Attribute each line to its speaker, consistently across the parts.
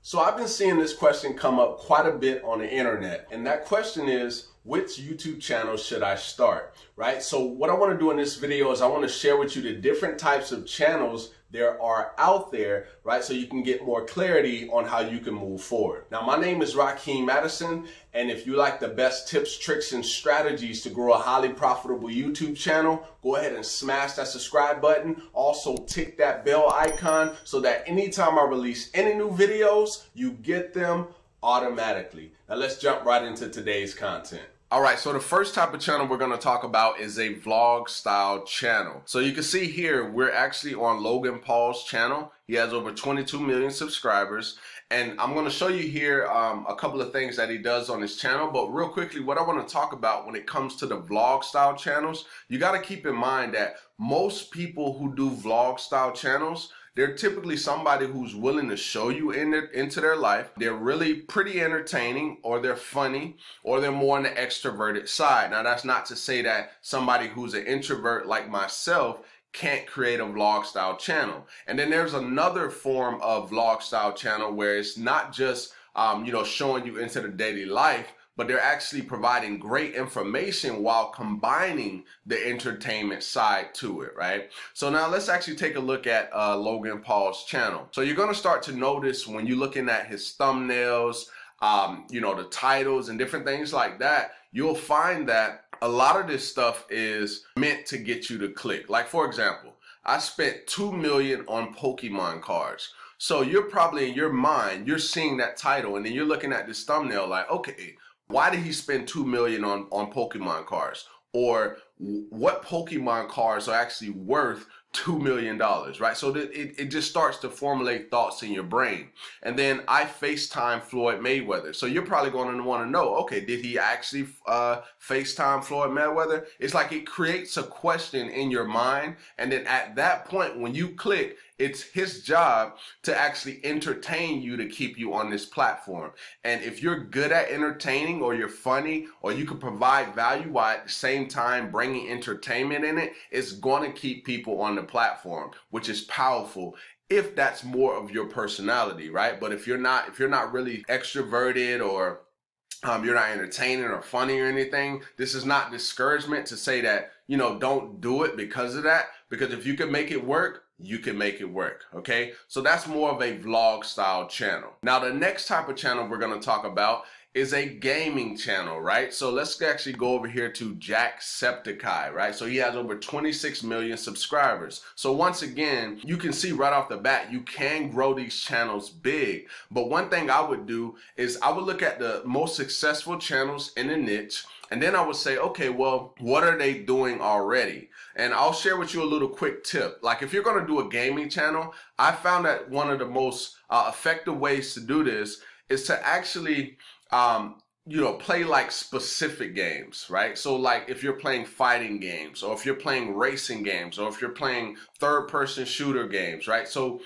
Speaker 1: So I've been seeing this question come up quite a bit on the internet, and that question is, which YouTube channel should I start, right? So what I want to do in this video is I want to share with you the different types of channels there are out there, right? So you can get more clarity on how you can move forward. Now, my name is Rakeem Madison, and if you like the best tips, tricks, and strategies to grow a highly profitable YouTube channel, go ahead and smash that subscribe button. Also, tick that bell icon so that anytime I release any new videos, you get them automatically. Now, let's jump right into today's content. All right, so the first type of channel we're going to talk about is a vlog style channel. So you can see here, we're actually on Logan Paul's channel. He has over 22 million subscribers. And I'm going to show you here a couple of things that he does on his channel. But real quickly, what I want to talk about when it comes to the vlog style channels, you got to keep in mind that most people who do vlog style channels, they're typically somebody who's willing to show you into their life. They're really pretty entertaining, or they're funny, or they're more on the extroverted side. Now, that's not to say that somebody who's an introvert like myself can't create a vlog style channel. And then there's another form of vlog style channel where it's not just showing you into the daily life, but they're actually providing great information while combining the entertainment side to it, right? So now let's actually take a look at Logan Paul's channel. So you're gonna start to notice when you're looking at his thumbnails, the titles and different things like that, you'll find that a lot of this stuff is meant to get you to click. Like, for example, I spent $2 million on Pokemon cards. So you're probably in your mind, you're seeing that title and then you're looking at this thumbnail like, okay, why did he spend $2 million on Pokemon cards? Or what Pokemon cards are actually worth $2 million, right? So it just starts to formulate thoughts in your brain. And then I FaceTime Floyd Mayweather. So you're probably going to want to know, okay, did he actually FaceTime Floyd Mayweather? It's like it creates a question in your mind. And then at that point, when you click, it's his job to actually entertain you to keep you on this platform. And if you're good at entertaining, or you're funny, or you can provide value while at the same time bringing entertainment in it, it's going to keep people on the platform, which is powerful if that's more of your personality, right? But if you're not really extroverted, or you're not entertaining or funny or anything, this is not discouragement to say that, don't do it because of that. Because if you can make it work, you can make it work, okay? So that's more of a vlog style channel. Now, the next type of channel we're gonna talk about is a gaming channel, right? So let's actually go over here to Jacksepticeye, right? So he has over 26 million subscribers. So once again, you can see right off the bat, you can grow these channels big. But one thing I would do is I would look at the most successful channels in a niche, and then I would say, okay, well, what are they doing already? And I'll share with you a little quick tip. Like, if you're gonna do a gaming channel, I found that one of the most effective ways to do this is to actually play like specific games, right? So like if you're playing fighting games, or if you're playing racing games, or if you're playing third-person shooter games, right? So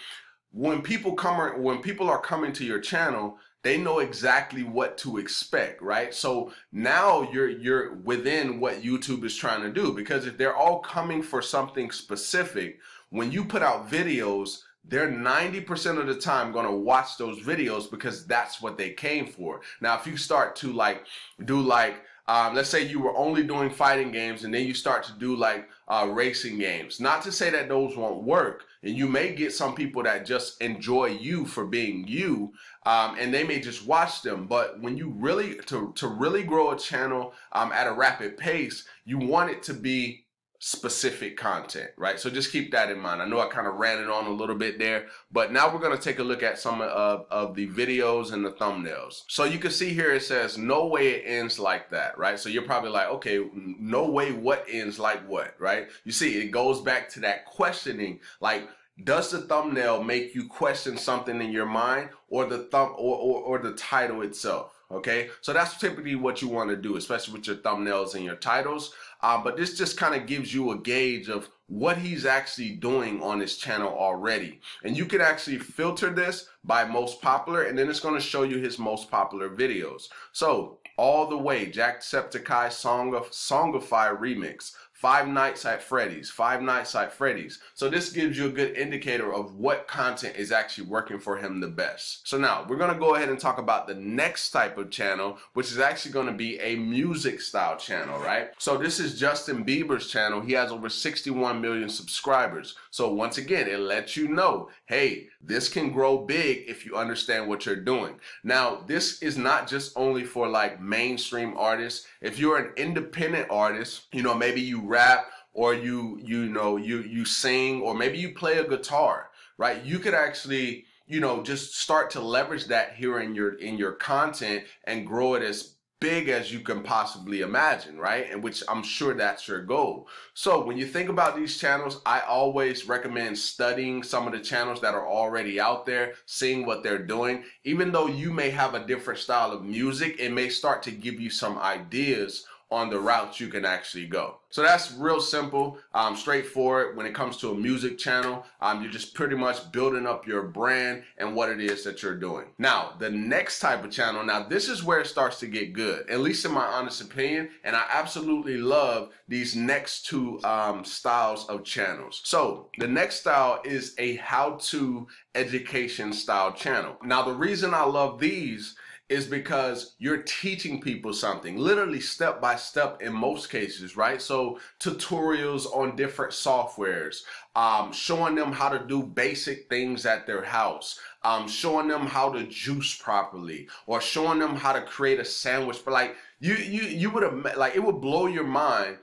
Speaker 1: when people are coming to your channel, they know exactly what to expect, right? So now you're within what YouTube is trying to do, because if they're all coming for something specific, when you put out videos, they're 90% of the time going to watch those videos because that's what they came for. Now, if you start to let's say you were only doing fighting games, and then you start to do like racing games, not to say that those won't work, and you may get some people that just enjoy you for being you, and they may just watch them. But when you really, to really grow a channel at a rapid pace, you want it to be specific content, right? So just keep that in mind. I know I kind of ran it on a little bit there, but now we're going to take a look at some of the videos and the thumbnails. So you can see here it says, no way it ends like that, right? So you're probably like, okay, no way what ends like what, right? You see, it goes back to that questioning, like, does the thumbnail make you question something in your mind, or the or the title itself? Okay, so that's typically what you want to do, especially with your thumbnails and your titles. But this just kind of gives you a gauge of what he's actually doing on his channel already. And you can actually filter this by most popular, and then it's going to show you his most popular videos. So all the way, Jacksepticeye Songify Remix, Five Nights at Freddy's, Five Nights at Freddy's. So this gives you a good indicator of what content is actually working for him the best. So now we're gonna go ahead and talk about the next type of channel, which is actually gonna be a music style channel, right? So this is Justin Bieber's channel. He has over 61 million subscribers. So once again, it lets you know, hey, this can grow big if you understand what you're doing. Now, this is not just only for like mainstream artists. If you're an independent artist, you know, maybe you rap or you sing, or maybe you play a guitar, right? You could actually, you know, just start to leverage that here in your content and grow it as big as you can possibly imagine, right? And which I'm sure that's your goal. So when you think about these channels, I always recommend studying some of the channels that are already out there, seeing what they're doing. Even though you may have a different style of music, it may start to give you some ideas on the routes you can actually go. So that's real simple, straightforward. When it comes to a music channel, you're just pretty much building up your brand and what it is that you're doing. Now, the next type of channel, now this is where it starts to get good, at least in my honest opinion, and I absolutely love these next two styles of channels. So the next style is a how-to education style channel. Now, the reason I love these is because you're teaching people something, literally step by step in most cases, right? So tutorials on different softwares, showing them how to do basic things at their house, showing them how to juice properly, or showing them how to create a sandwich. But like you would have, like, it would blow your mind.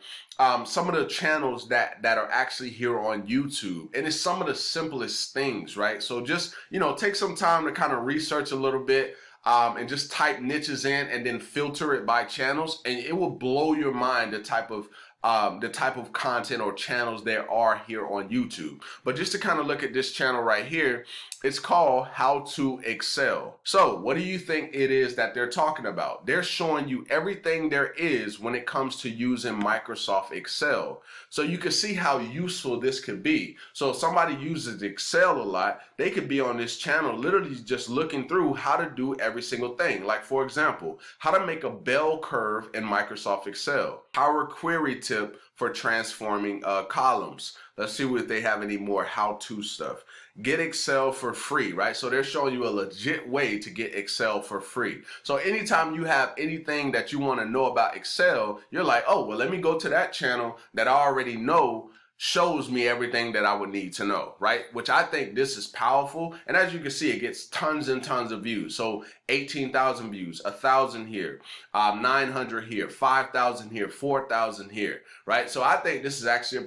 Speaker 1: Some of the channels that are actually here on YouTube, and it's some of the simplest things, right? So just, you know, take some time to kind of research a little bit. And just type niches in and then filter it by channels, and it will blow your mind the type of content or channels there are here on YouTube. But just to kind of look at this channel right here, it's called How to Excel. So what do you think it is that they're talking about? They're showing you everything there is when it comes to using Microsoft Excel. So you can see how useful this could be. So if somebody uses Excel a lot, they could be on this channel literally just looking through how to do every single thing. Like, for example, how to make a bell curve in Microsoft Excel, Power Query tip for transforming columns. Let's see if they have any more how-to stuff. Get Excel for free, right? So they're showing you a legit way to get Excel for free. So anytime you have anything that you want to know about Excel, you're like, oh, well, let me go to that channel that I already know shows me everything that I would need to know, right? Which I think this is powerful. And as you can see, it gets tons and tons of views. So 18,000 views, 1,000 here, 900 here, 5,000 here, 4,000 here, right? So I think this is actually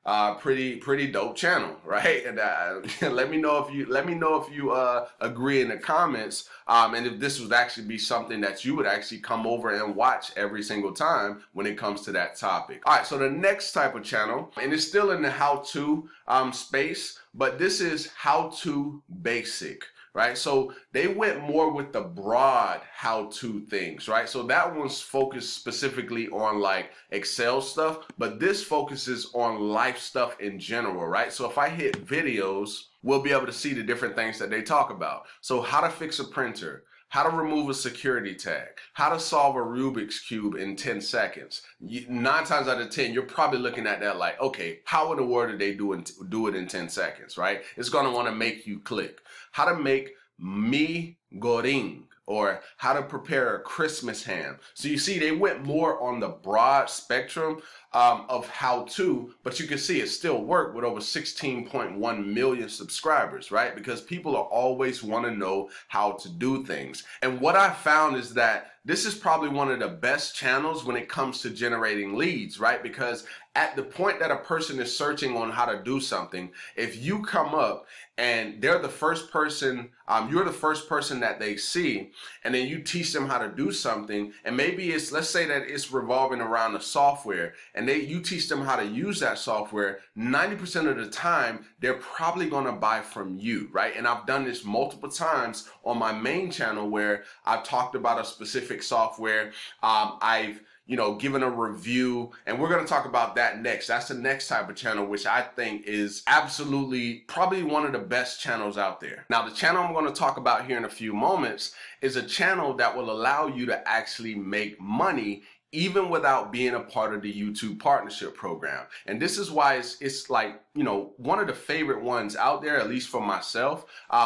Speaker 1: a pretty dope channel, right? And let me know if you agree in the comments, and if this would actually be something that you would actually come over and watch every single time when it comes to that topic. All right, so the next type of channel, and it's still in the how-to space, but this is How to Basic. Right? So they went more with the broad how-to things, right? So that one's focused specifically on like Excel stuff, but this focuses on life stuff in general, right? So if I hit videos, we'll be able to see the different things that they talk about. So how to fix a printer, how to remove a security tag, how to solve a Rubik's Cube in 10 seconds. 9 times out of 10, you're probably looking at that like, okay, how in the world did they do it in 10 seconds, right? It's gonna wanna make you click. How to make mi goreng, or how to prepare a Christmas ham. So you see, they went more on the broad spectrum of how to, but you can see it still worked with over 16.1 million subscribers, right? Because people are always want to know how to do things. And what I found is that this is probably one of the best channels when it comes to generating leads, right? Because at the point that a person is searching on how to do something, if you come up and they're the first person, you're the first person that they see, and then you teach them how to do something, and maybe it's, let's say that it's revolving around the software, and you teach them how to use that software, 90% of the time, they're probably gonna buy from you, right? And I've done this multiple times on my main channel where I've talked about a specific software. I've given a review, and we're going to talk about that next. That's the next type of channel, which I think is absolutely probably one of the best channels out there. Now, the channel I'm going to talk about here in a few moments is a channel that will allow you to actually make money even without being a part of the YouTube partnership program. And this is why it's like, you know, one of the favorite ones out there, at least for myself,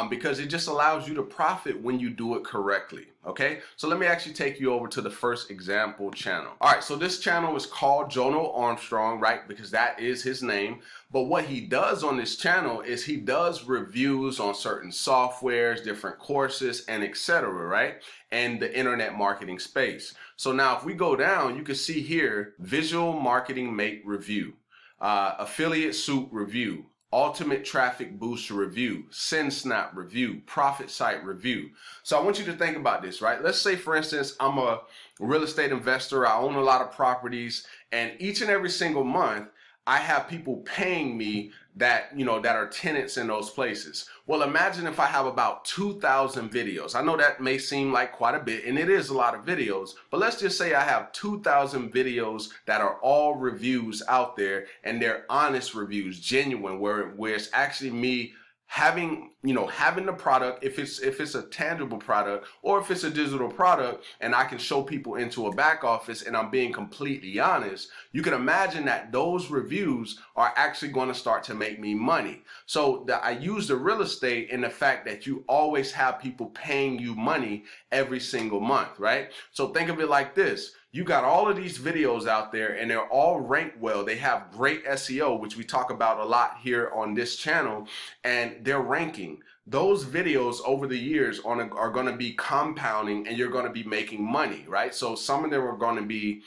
Speaker 1: because it just allows you to profit when you do it correctly. Okay, so let me actually take you over to the first example channel. All right, so this channel is called Jono Armstrong, right? Because that is his name. But what he does on this channel is he does reviews on certain softwares, different courses, and etc., right? And the internet marketing space. So now if we go down, you can see here, Visual Marketing Mate review, Affiliate Soup review, Ultimate Traffic Booster review, SendSnap review, Profit Site review. So I want you to think about this, right? Let's say, for instance, I'm a real estate investor. I own a lot of properties, and each and every single month, I have people paying me that, you know, that are tenants in those places. Well, imagine if I have about 2,000 videos. I know that may seem like quite a bit, and it is a lot of videos, but let's just say I have 2,000 videos that are all reviews out there, and they're honest reviews, genuine, where it's actually me having the product, if it's a tangible product or if it's a digital product, and I can show people into a back office and I'm being completely honest, you can imagine that those reviews are actually going to start to make me money. So I use the real estate in the fact that you always have people paying you money every single month, right? So think of it like this. You got all of these videos out there and they're all ranked well. They have great SEO, which we talk about a lot here on this channel, and they're ranking. Those videos over the years are going to be compounding, and you're going to be making money, right? So some of them are going to be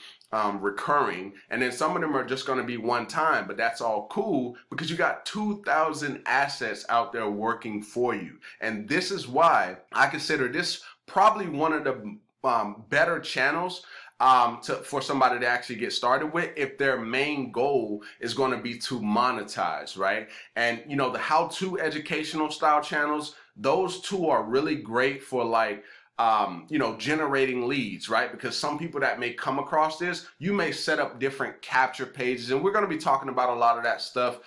Speaker 1: recurring, and then some of them are just going to be one time, but that's all cool because you got 2,000 assets out there working for you. And this is why I consider this probably one of the better channels for somebody to actually get started with, if their main goal is going to be to monetize, right? And you know, the how-to educational style channels, those two are really great for like generating leads, right? Because some people that may come across this, you may set up different capture pages, and we're going to be talking about a lot of that stuff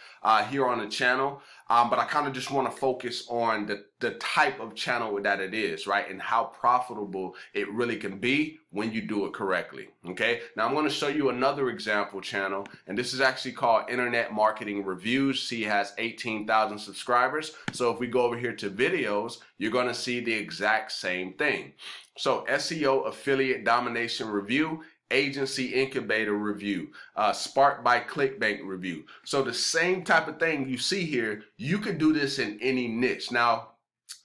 Speaker 1: here on the channel. But I kind of just want to focus on the type of channel that it is, right? And how profitable it really can be when you do it correctly, okay? Now I'm going to show you another example channel, and this is actually called Internet Marketing Reviews. See, it has 18,000 subscribers. So if we go over here to videos, you're going to see the exact same thing. So SEO Affiliate Domination Review, Agency Incubator Review, Spark by ClickBank Review. So the same type of thing you see here, you could do this in any niche. Now,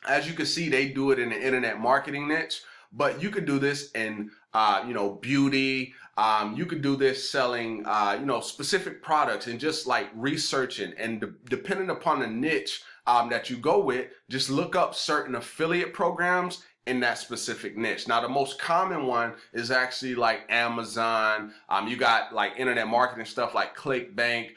Speaker 1: as you can see, they do it in the internet marketing niche, but you could do this in, beauty. You could do this selling, specific products and just like researching, and depending upon the niche that you go with, just look up certain affiliate programs in that specific niche. Now, the most common one is actually like Amazon. You got like internet marketing stuff like ClickBank.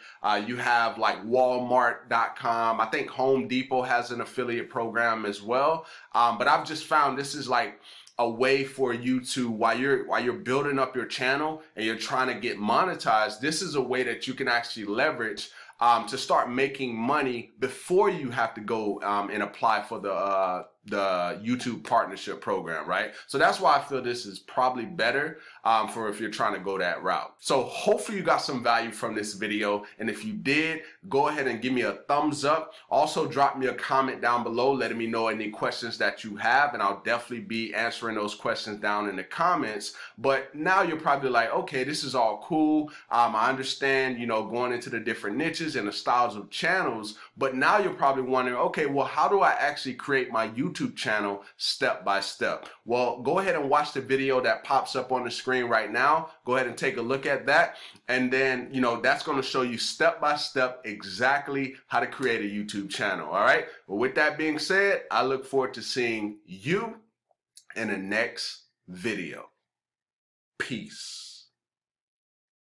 Speaker 1: You have like Walmart.com. I think Home Depot has an affiliate program as well. But I've just found this is like a way for you to, while you're building up your channel and you're trying to get monetized, this is a way that you can actually leverage to start making money before you have to go and apply for the YouTube partnership program, right? So that's why I feel this is probably better for if you're trying to go that route. So hopefully you got some value from this video, and if you did, go ahead and give me a thumbs up. Also drop me a comment down below letting me know any questions that you have, and I'll definitely be answering those questions down in the comments. But now you're probably like, okay, this is all cool. I understand, going into the different niches and the styles of channels, but now you're probably wondering, okay, well, how do I actually create my YouTube channel step by step? Well, go ahead and watch the video that pops up on the screen right now. Go ahead and take a look at that. And then, that's going to show you step by step exactly how to create a YouTube channel. All right. Well, with that being said, I look forward to seeing you in the next video. Peace.